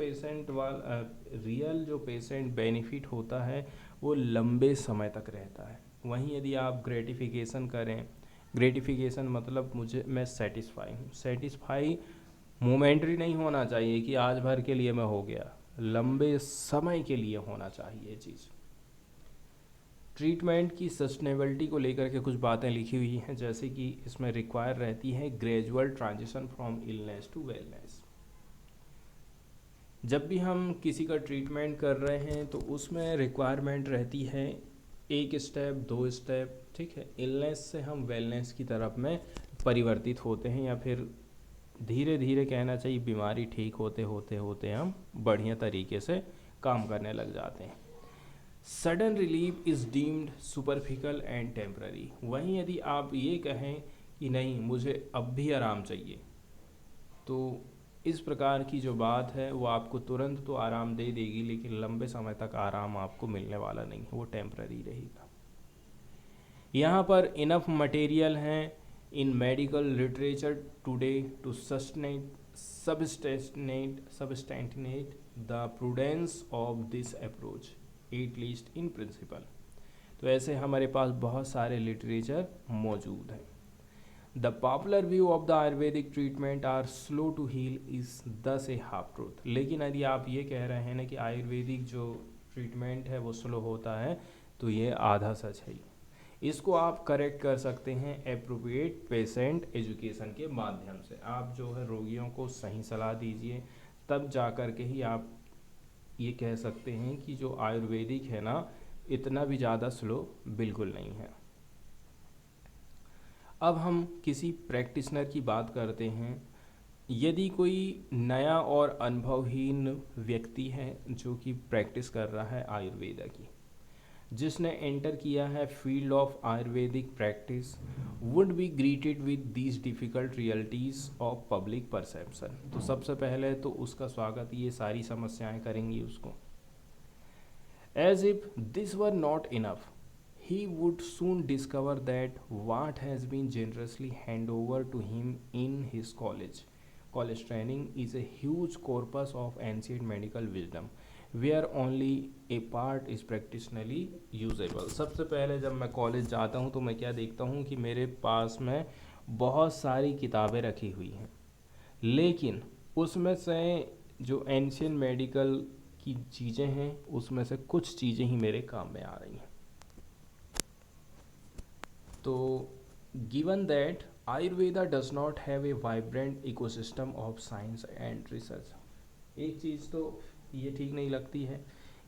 [SPEAKER 1] रियल जो पेशेंट बेनिफिट होता है वो लंबे समय तक रहता है। वहीं यदि आप ग्रेटिफिकेशन करें, ग्रेटिफिकेशन मतलब मैं सेटिस्फाई हूँ, सेटिस्फाई मोमेंटरी नहीं होना चाहिए कि आज भर के लिए मैं हो गया, लंबे समय के लिए होना चाहिए चीज़। ट्रीटमेंट की सस्टेनेबिलिटी को लेकर के कुछ बातें लिखी हुई हैं, जैसे कि इसमें रिक्वायर रहती है gradual transition from illness to wellness. जब भी हम किसी का ट्रीटमेंट कर रहे हैं तो उसमें रिक्वायरमेंट रहती है एक स्टेप, दो स्टेप, ठीक है। इलनेस से हम वेलनेस की तरफ में परिवर्तित होते हैं, या फिर धीरे धीरे कहना चाहिए बीमारी ठीक होते होते होते हम बढ़िया तरीके से काम करने लग जाते हैं। Sudden relief is deemed superficial and temporary. वहीं यदि आप ये कहें कि नहीं मुझे अब भी आराम चाहिए, तो इस प्रकार की जो बात है वो आपको तुरंत तो आराम दे देगी, लेकिन लंबे समय तक आराम आपको मिलने वाला नहीं है, वो टेम्पररी रहेगा। यहाँ पर इनफ मटेरियल हैं in medical literature today to substantiate the prudence of this approach at least in principle. तो ऐसे हमारे पास बहुत सारे लिटरेचर मौजूद हैं। The popular view of the Ayurvedic treatment are slow to heal is thus a half truth. लेकिन यदि आप ये कह रहे हैं ना कि आयुर्वेदिक जो ट्रीटमेंट है वो स्लो होता है, तो ये आधा सच है। इसको आप करेक्ट कर सकते हैं एप्रोप्रिएट पेशेंट एजुकेशन के माध्यम से। आप जो है रोगियों को सही सलाह दीजिए, तब जा कर के ही आप ये कह सकते हैं कि जो आयुर्वेदिक है ना इतना भी ज़्यादा स्लो बिल्कुल नहीं है। अब हम किसी प्रैक्टिशनर की बात करते हैं। यदि कोई नया और अनुभवहीन व्यक्ति है जो कि प्रैक्टिस कर रहा है आयुर्वेदा की, जिसने एंटर किया है field of Ayurvedic practice, would be greeted with these difficult realities of public perception. तो सबसे पहले तो उसका स्वागत ये सारी समस्याएं करेंगी उसको। As if this were not enough, he would soon discover that what has been generously handed over to him in his college training is a huge corpus of ancient medical wisdom where only a part is practically usable। सबसे पहले जब मैं college जाता हूँ तो मैं क्या देखता हूँ कि मेरे पास में बहुत सारी किताबें रखी हुई हैं, लेकिन उसमें से जो एंशियंट मेडिकल की चीज़ें हैं उसमें से कुछ चीज़ें ही मेरे काम में आ रही हैं। तो given that Ayurveda does not have a vibrant ecosystem of science and research, एक चीज़ तो ये ठीक नहीं लगती है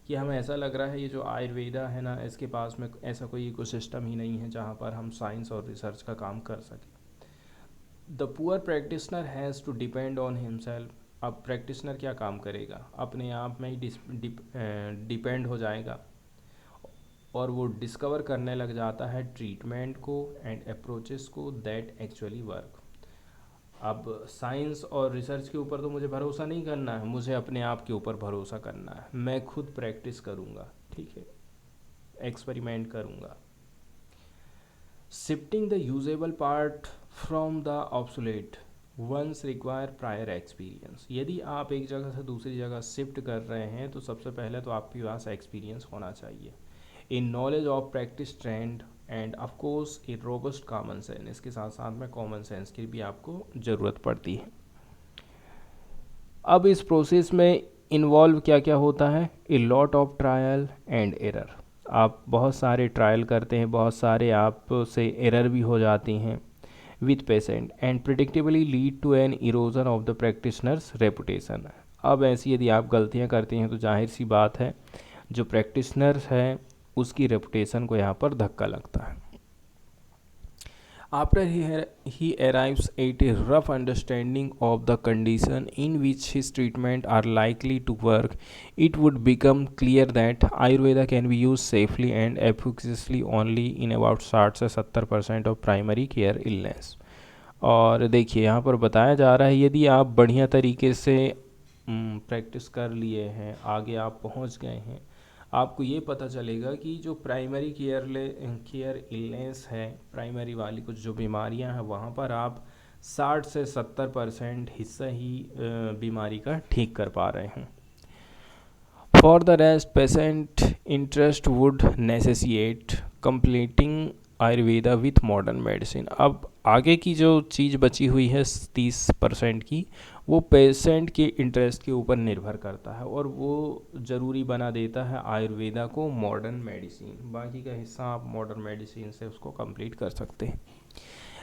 [SPEAKER 1] कि हमें ऐसा लग रहा है ये जो आयुर्वेदा है ना इसके पास में ऐसा कोई इकोसिस्टम ही नहीं है जहाँ पर हम साइंस और रिसर्च का काम कर सकें। The poor practitioner has to depend on himself. अब प्रैक्टिशनर क्या काम करेगा, अपने आप में ही डिपेंड हो जाएगा और वो डिस्कवर करने लग जाता है ट्रीटमेंट को एंड अप्रोचेस को दैट एक्चुअली वर्क। अब साइंस और रिसर्च के ऊपर तो मुझे भरोसा नहीं करना है, मुझे अपने आप के ऊपर भरोसा करना है। मैं खुद प्रैक्टिस करूँगा, ठीक है, एक्सपेरिमेंट करूँगा। Shifting the usable part from the obsolete ones require prior experience. यदि आप एक जगह से दूसरी जगह शिफ्ट कर रहे हैं तो सबसे पहले तो आपके पास एक्सपीरियंस होना चाहिए, in knowledge of practice trend end of course A robust common sense. इसके साथ साथ में कॉमन सेंस की भी आपको ज़रूरत पड़ती है। अब इस प्रोसेस में इन्वॉल्व क्या क्या होता है, a lot of trial and error. आप बहुत सारे ट्रायल करते हैं, बहुत सारे आप से एरर भी हो जाती हैं with patient and predictably lead to an erosion of the practitioner's reputation. अब ऐसी यदि आप गलतियां करते हैं तो जाहिर सी बात है जो प्रैक्टिशनर्स है उसकी रेपुटेशन को यहाँ पर धक्का लगता है। After he arrives at a rough understanding of the condition in which his treatment are likely to work, it would become clear that Ayurveda can be used safely and efficaciously only in about 60 से 70% of primary care illness. और देखिए यहाँ पर बताया जा रहा है यदि आप बढ़िया तरीके से प्रैक्टिस कर लिए हैं, आगे आप पहुँच गए हैं, आपको ये पता चलेगा कि जो प्राइमरी केयर इलनेस है, प्राइमरी वाली कुछ जो बीमारियां हैं, वहाँ पर आप 60 से 70% हिस्सा ही बीमारी का ठीक कर पा रहे हैं. For the rest patient interest would necessitate completing Ayurveda with modern medicine. अब आगे की जो चीज़ बची हुई है 30% की, वो पेशेंट के इंटरेस्ट के ऊपर निर्भर करता है और वो ज़रूरी बना देता है आयुर्वेदा को मॉडर्न मेडिसिन. बाकी का हिस्सा आप मॉडर्न मेडिसिन से उसको कंप्लीट कर सकते हैं.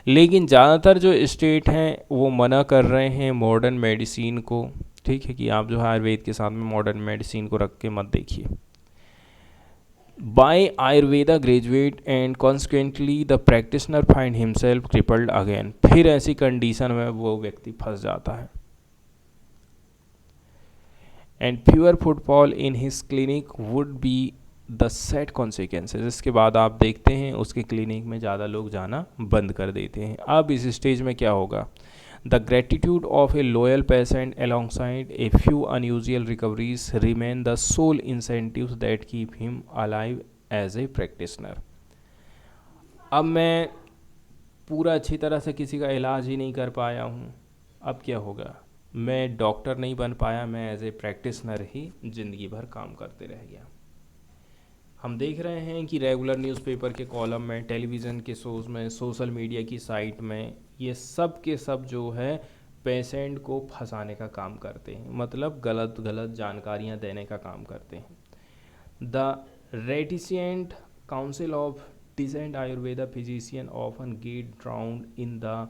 [SPEAKER 1] लेकिन ज़्यादातर जो स्टेट हैं वो मना कर रहे हैं मॉडर्न मेडिसिन को. ठीक है कि आप जो है आयुर्वेद के साथ में मॉडर्न मेडिसिन को रख के मत देखिए. By Ayurveda graduate and consequently the practitioner find himself crippled again. फिर ऐसी कंडीशन में वो व्यक्ति फंस जाता है. And fewer footfall in his clinic would be the sad consequences. इसके बाद आप देखते हैं उसके क्लिनिक में ज़्यादा लोग जाना बंद कर देते हैं. अब इस स्टेज में क्या होगा? The gratitude of a loyal patient alongside a few unusual recoveries remain the sole incentives that keep him alive as a practitioner. अब मैं पूरा अच्छी तरह से किसी का इलाज ही नहीं कर पाया हूँ, अब क्या होगा? मैं डॉक्टर नहीं बन पाया, मैं एज ए प्रैक्टिशनर ही ज़िंदगी भर काम करते रह गया. हम देख रहे हैं कि रेगुलर न्यूज़पेपर के कॉलम में, टेलीविज़न के शोज़ में, सोशल मीडिया की साइट में, ये सब के सब जो है पेशेंट को फंसाने का काम करते हैं, मतलब गलत गलत जानकारियां देने का काम करते हैं. The reticent council of decent Ayurveda physician often get drowned in the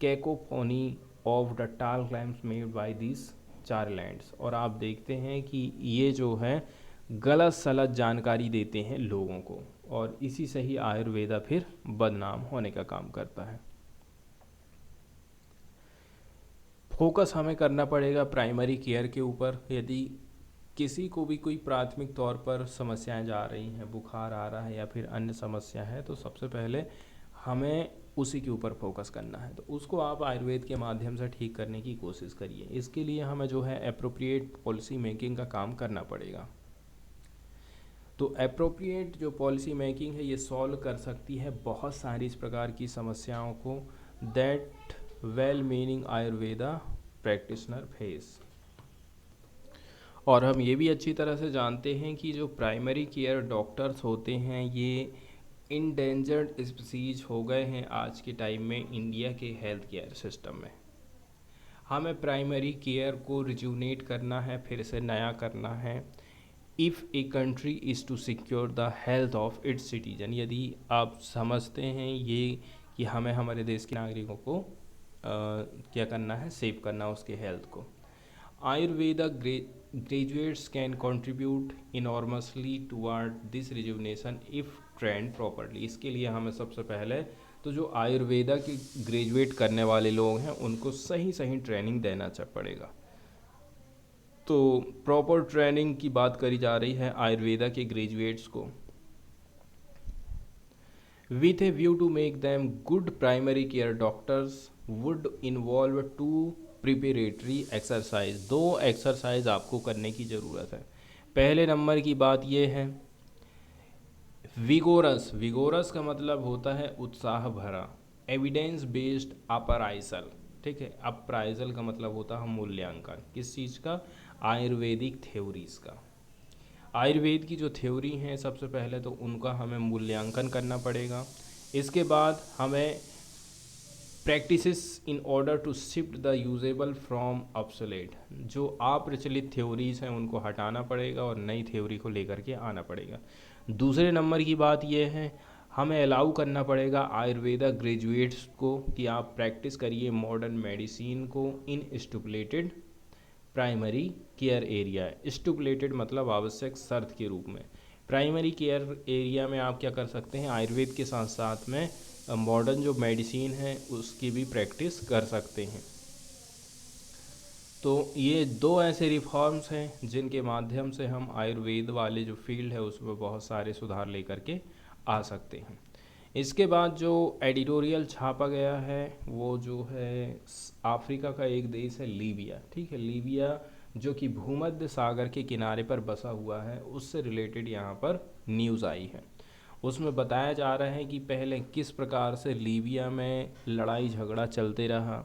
[SPEAKER 1] cacophony of the tall claims made by this charlatans. और आप देखते हैं कि ये जो है गलत सलत जानकारी देते हैं लोगों को और इसी से ही आयुर्वेदा फिर बदनाम होने का काम करता है. फोकस हमें करना पड़ेगा प्राइमरी केयर के ऊपर. यदि किसी को भी कोई प्राथमिक तौर पर समस्याएं जा रही हैं, बुखार आ रहा है या फिर अन्य समस्या है, तो सबसे पहले हमें उसी के ऊपर फोकस करना है. तो उसको आप आयुर्वेद के माध्यम से ठीक करने की कोशिश करिए. इसके लिए हमें जो है एप्रोप्रिएट पॉलिसी मेकिंग का काम करना पड़ेगा. तो एप्रोप्रिएट जो पॉलिसी मेकिंग है ये सॉल्व कर सकती है बहुत सारी इस प्रकार की समस्याओं को that well meaning Ayurveda practitioner face. और हम ये भी अच्छी तरह से जानते हैं कि जो प्राइमरी केयर डॉक्टर्स होते हैं ये इंडेंजर्ड स्पीसीज हो गए हैं आज के टाइम में इंडिया के हेल्थ केयर सिस्टम में. हमें प्राइमरी केयर को रिजुनेट करना है, फिर से नया करना है. If a country is to secure the health of its citizen, यदि आप समझते हैं ये कि हमें हमारे देश के नागरिकों को क्या करना है, सेव करना उसके हेल्थ को. Ayurveda graduates can contribute enormously toward this rejuvenation if trend properly. इसके लिए हमें सबसे पहले तो जो आयुर्वेदा के ग्रेजुएट करने वाले लोग हैं उनको सही सही ट्रेनिंग देना पड़ेगा. तो प्रॉपर ट्रेनिंग की बात करी जा रही है आयुर्वेदा के ग्रेजुएट्स को. With a view to make them good primary care doctors would involve 2 preparatory exercise. 2 exercise आपको करने की ज़रूरत है. पहले नंबर की बात यह है विगोरस. विगोरस का मतलब होता है उत्साह भरा. Evidence based appraisal. ठीक है, अप्राइजल का मतलब होता है मूल्यांकन. किस चीज़ का? आयुर्वेदिक थ्योरीज का. आयुर्वेद की जो थ्योरी हैं सबसे पहले तो उनका हमें मूल्यांकन करना पड़ेगा. इसके बाद हमें practices in order to shift the usable from obsolete. जो अप्रचलित थ्योरीज हैं उनको हटाना पड़ेगा और नई थ्योरी को लेकर के आना पड़ेगा. दूसरे नंबर की बात यह है हमें अलाउ करना पड़ेगा आयुर्वेदा ग्रेजुएट्स को कि आप प्रैक्टिस करिए मॉडर्न मेडिसिन को in stipulated primary care area. Stipulated मतलब आवश्यक शर्त के रूप में. प्राइमरी केयर एरिया में आप क्या कर सकते हैं, आयुर्वेद के साथ साथ में मॉडर्न जो मेडिसिन है उसकी भी प्रैक्टिस कर सकते हैं। तो ये दो ऐसे रिफॉर्म्स हैं जिनके माध्यम से हम आयुर्वेद वाले जो फील्ड है उसमें बहुत सारे सुधार लेकर के आ सकते हैं। इसके बाद जो एडिटोरियल छापा गया है वो जो है अफ्रीका का एक देश है लीबिया। ठीक है, लीबिया जो कि भूमध्य सागर के किनारे पर बसा हुआ है, उससे रिलेटेड यहाँ पर न्यूज़ आई है। उसमें बताया जा रहा है कि पहले किस प्रकार से लीबिया में लड़ाई झगड़ा चलते रहा।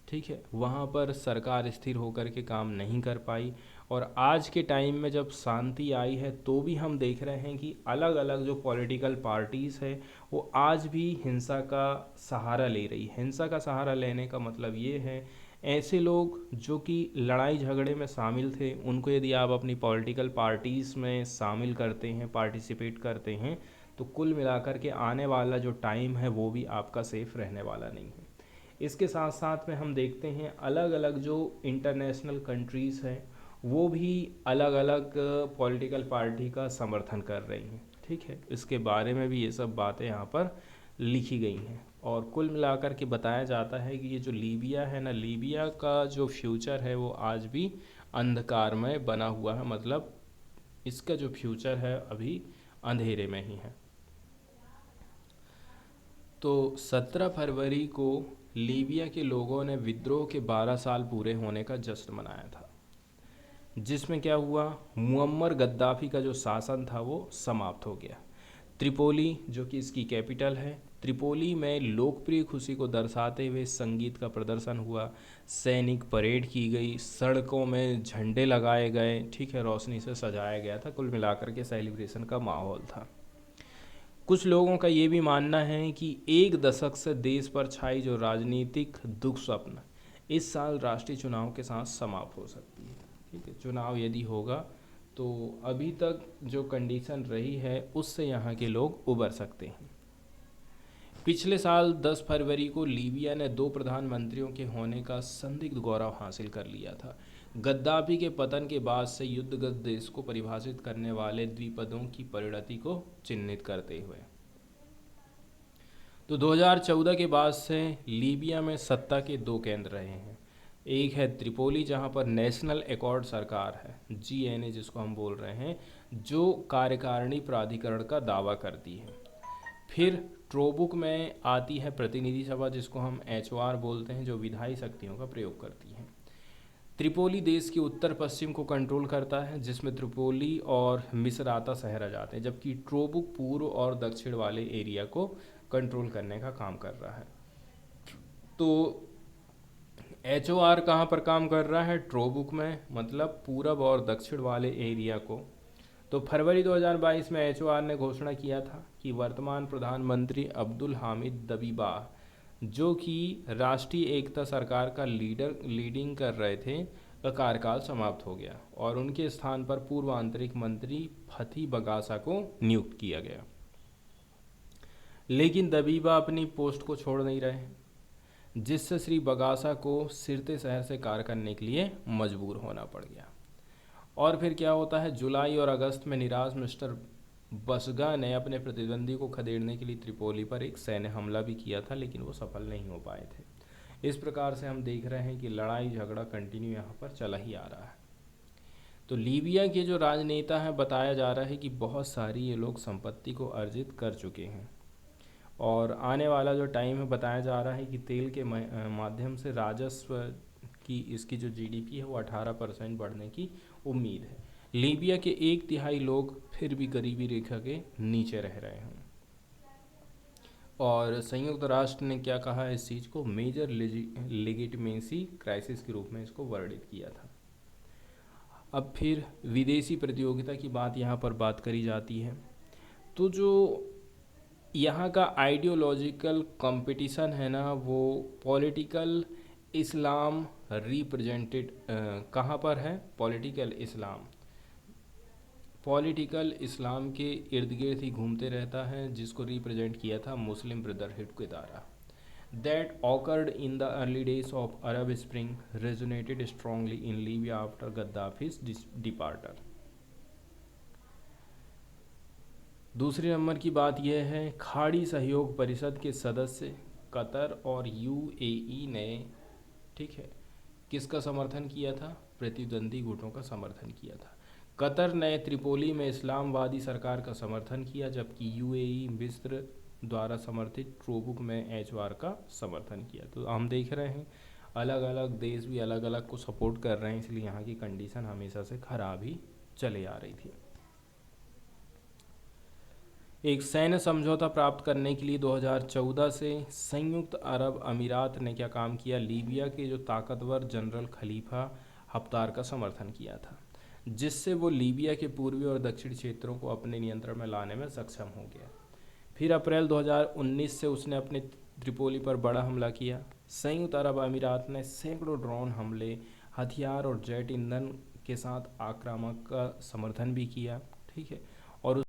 [SPEAKER 1] ठीक है, वहाँ पर सरकार स्थिर होकर के काम नहीं कर पाई, और आज के टाइम में जब शांति आई है तो भी हम देख रहे हैं कि अलग अलग जो पॉलिटिकल पार्टीज़ है वो आज भी हिंसा का सहारा ले रही है। हिंसा का सहारा लेने का मतलब ये है, ऐसे लोग जो कि लड़ाई झगड़े में शामिल थे उनको यदि आप अपनी पॉलिटिकल पार्टीज़ में शामिल करते हैं, पार्टिसिपेट करते हैं, तो कुल मिलाकर के आने वाला जो टाइम है वो भी आपका सेफ रहने वाला नहीं है। इसके साथ साथ में हम देखते हैं अलग अलग जो इंटरनेशनल कंट्रीज़ हैं वो भी अलग अलग पॉलिटिकल पार्टी का समर्थन कर रही हैं। ठीक है, इसके बारे में भी ये सब बातें यहाँ पर लिखी गई हैं, और कुल मिलाकर के बताया जाता है कि ये जो लीबिया है ना, लीबिया का जो फ्यूचर है वो आज भी अंधकारमय बना हुआ है। मतलब इसका जो फ्यूचर है अभी अंधेरे में ही है। तो 17 फरवरी को लीबिया के लोगों ने विद्रोह के 12 साल पूरे होने का जश्न मनाया था, जिसमें क्या हुआ, मुअम्मर गद्दाफ़ी का जो शासन था वो समाप्त हो गया। त्रिपोली जो कि इसकी कैपिटल है, त्रिपोली में लोकप्रिय खुशी को दर्शाते हुए संगीत का प्रदर्शन हुआ, सैनिक परेड की गई, सड़कों में झंडे लगाए गए। ठीक है, रोशनी से सजाया गया था, कुल मिलाकर के सेलिब्रेशन का माहौल था। कुछ लोगों का ये भी मानना है कि एक दशक से देश पर छाई जो राजनीतिक दुख स्वप्न इस साल राष्ट्रीय चुनाव के साथ समाप्त हो सकती है। ठीक है, चुनाव यदि होगा तो अभी तक जो कंडीशन रही है उससे यहाँ के लोग उबर सकते हैं। पिछले साल 10 फरवरी को लीबिया ने 2 प्रधानमंत्रियों के होने का संदिग्ध गौरव हासिल कर लिया था, गद्दाफी के पतन के बाद से युद्धग्रस्त देश को परिभाषित करने वाले द्विपदों की परिणति को चिन्हित करते हुए। तो 2014 के बाद से लीबिया में सत्ता के 2 केंद्र रहे हैं। एक है त्रिपोली जहां पर नेशनल एकॉर्ड सरकार है, जीएनए जिसको हम बोल रहे हैं, जो कार्यकारिणी प्राधिकरण का दावा करती है। फिर ट्रोबुक में आती है प्रतिनिधि सभा जिसको हम एचओआर बोलते हैं, जो विधायी शक्तियों का प्रयोग करती है। त्रिपोली देश के उत्तर पश्चिम को कंट्रोल करता है, जिसमें त्रिपोली और मिसराता शहर आ जाते हैं, जबकि ट्रोबुक पूर्व और दक्षिण वाले एरिया को कंट्रोल करने का काम कर रहा है। तो एचओआर कहाँ पर काम कर रहा है, ट्रोबुक में, मतलब पूरब और दक्षिण वाले एरिया को। तो फरवरी 2022 में एचओआर ने घोषणा किया था कि वर्तमान प्रधानमंत्री अब्दुल हामिद दबीबा, जो कि राष्ट्रीय एकता सरकार का लीडिंग कर रहे थे, का कार्यकाल समाप्त हो गया और उनके स्थान पर पूर्व आंतरिक मंत्री फती बगासा को नियुक्त किया गया। लेकिन दबीबा अपनी पोस्ट को छोड़ नहीं रहे, जिससे श्री बगासा को सिरते शहर से कार्य करने के लिए मजबूर होना पड़ गया। और फिर क्या होता है, जुलाई और अगस्त में निराश मिस्टर बसगा ने अपने प्रतिद्वंदी को खदेड़ने के लिए त्रिपोली पर एक सैन्य हमला भी किया था, लेकिन वो सफल नहीं हो पाए थे। इस प्रकार से हम देख रहे हैं कि लड़ाई झगड़ा कंटिन्यू यहाँ पर चला ही आ रहा है। तो लीबिया के जो राजनेता हैं, बताया जा रहा है कि बहुत सारी ये लोग संपत्ति को अर्जित कर चुके हैं, और आने वाला जो टाइम है बताया जा रहा है कि तेल के माध्यम से राजस्व की इसकी जो जीडीपी है वो 18% बढ़ने की उम्मीद है। लीबिया के 1/3 लोग फिर भी गरीबी रेखा के नीचे रह रहे हैं, और संयुक्त राष्ट्र ने क्या कहा है, इस चीज़ को मेजर लेजिटिमेसी क्राइसिस के रूप में इसको वर्णित किया था। अब फिर विदेशी प्रतियोगिता की बात यहाँ पर बात करी जाती है। तो जो यहाँ का आइडियोलॉजिकल कंपटीशन है ना, वो पॉलिटिकल इस्लाम रिप्रेजेंटेड कहाँ पर है, पॉलिटिकल इस्लाम के इर्द गिर्द ही घूमते रहता है, जिसको रिप्रेजेंट किया था मुस्लिम ब्रदरहुड के द्वारा। That occurred in the early days of Arab Spring resonated strongly in Libya after Gaddafi's departure. दूसरे नंबर की बात यह है, खाड़ी सहयोग परिषद के सदस्य कतर और यूएई ने, ठीक है, किसका समर्थन किया था? प्रतिद्वंदी गुटों का समर्थन किया था। कतर ने त्रिपोली में इस्लामवादी सरकार का समर्थन किया, जबकि यूएई मिस्र द्वारा समर्थित टोब्रुक में एचवार का समर्थन किया। तो हम देख रहे हैं अलग अलग देश भी अलग अलग को सपोर्ट कर रहे हैं, इसलिए यहाँ की कंडीशन हमेशा से ख़राब ही चले आ रही थी। एक सैन्य समझौता प्राप्त करने के लिए 2014 से संयुक्त अरब अमीरात ने क्या काम किया? लीबिया के जो ताकतवर जनरल खलीफा हफ्तार का समर्थन किया था, जिससे वो लीबिया के पूर्वी और दक्षिणी क्षेत्रों को अपने नियंत्रण में लाने में सक्षम हो गया। फिर अप्रैल 2019 से उसने अपने त्रिपोली पर बड़ा हमला किया। संयुक्त अरब अमीरात ने सैकड़ों ड्रोन हमले, हथियार और जेट ईंधन के साथ आक्रामक का समर्थन भी किया, ठीक है। और